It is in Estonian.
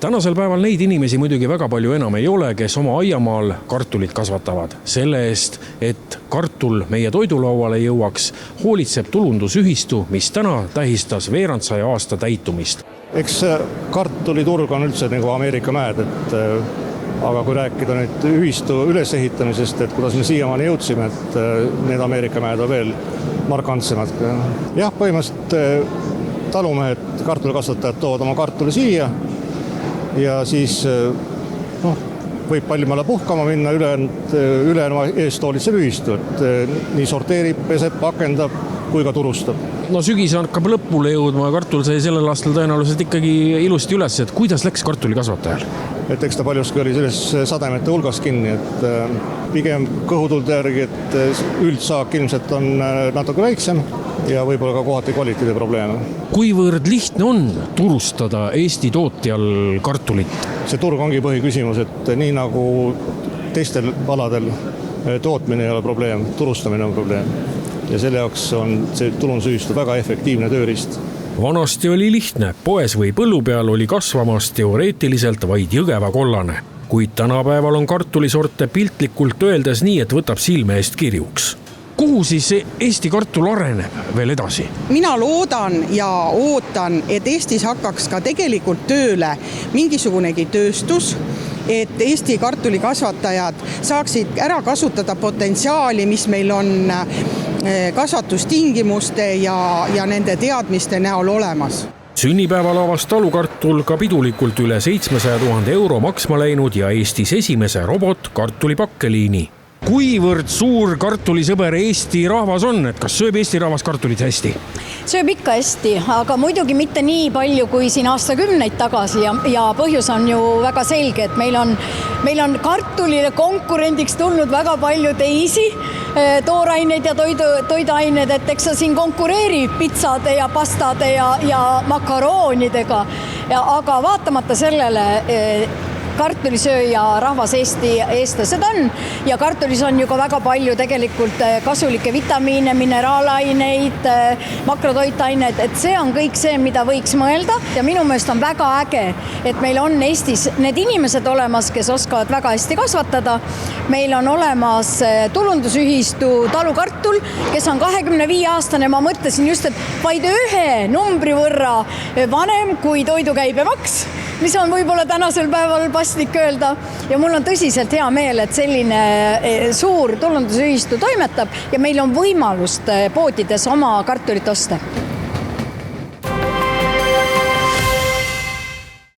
Tänasel päeval neid inimesi muidugi väga palju enam ei ole, kes oma aiamaal kartulit kasvatavad. Selle eest, et kartul meie toidulauale jõuaks, hoolitseb tulundusühistu, mis täna tähistas veerand 100 aasta täitumist. Eks kartuliturg on üldse nagu Ameerika mäed, aga kui rääkida nüüd ühistu ülesehitamisest, et kuidas me siiamaani jõudsime, et need Ameerika mäed on veel markantsemad. Jah, põhimõtteliselt talumehed, kartulikasvatajad toovad oma kartuli siia ja siis võib Pallimaale puhkama minna, ülejäänu eest hoolitseb ühistu, et nii sorteerib, peseb, pakendab kui ka turustab. No sügis hakkab lõpule jõudma, kartul sai sellel aastal tõenäoliselt ikkagi ilusti üles, et kuidas läks kartulikasvatajal? Et eks ta paljuski oli selles sademete hulgas kinni, et pigem kõhutulde järgi, et üldsaak ilmselt on natuke väiksem ja võib-olla ka kohati kvaliteedi probleeme. Kuivõrd lihtne on turustada Eesti tootjal kartulit? See turg ongi põhiküsimus, et nii nagu teistel aladel tootmine ei ole probleem, turustamine on probleem. Ja selle jaoks on see tulundusühistu väga efektiivne tööriist. Vanasti oli lihtne, poes või põllu peal oli kasvamas teoreetiliselt vaid Jõgeva kollane, kuid tänapäeval on kartulisorte piltlikult öeldes nii, et võtab silme eest kirjuks. Kuhu siis Eesti kartul areneb veel edasi? Mina loodan ja ootan, et Eestis hakkaks ka tegelikult tööle mingisugunegi tööstus, et Eesti kartulikasvatajad saaksid ära kasutada potentsiaali, mis meil on kasvatustingimuste ja nende teadmiste näol olemas. Sünnipäeval avas talukartul ka pidulikult üle 700 000 euro maksma läinud ja Eestis esimese robot kartulipakkeliini. Kuivõrd suur kartulisõber Eesti rahvas on, et kas sööb Eesti rahvas kartulit hästi? Sööb ikka hästi, aga muidugi mitte nii palju kui siin aastakümneid tagasi ja põhjus on ju väga selge, et meil on kartulile konkurendiks tulnud väga palju teisi tooraineid ja toiduaineid, et eks sa siin konkureerib pitsade ja pastade ja makaroonidega, aga vaatamata sellele kartulisööja rahvas eestlased on ja kartulis on ju ka väga palju tegelikult kasulikke vitamiine, mineraalaineid, makrotoitaineid, et see on kõik see, mida võiks mõelda ja minu meelest on väga äge, et meil on Eestis need inimesed olemas, kes oskavad väga hästi kasvatada. Meil on olemas tulundusühistu talukartul, kes on 25-aastane, ma mõtlesin just, et vaid ühe numbri võrra vanem kui toidukäibemaks, mis on võib-olla tänasel päeval paslik öelda ja mul on tõsiselt hea meel, et selline suur tulundusühistu toimetab ja meil on võimalust poodides oma kartulit osta.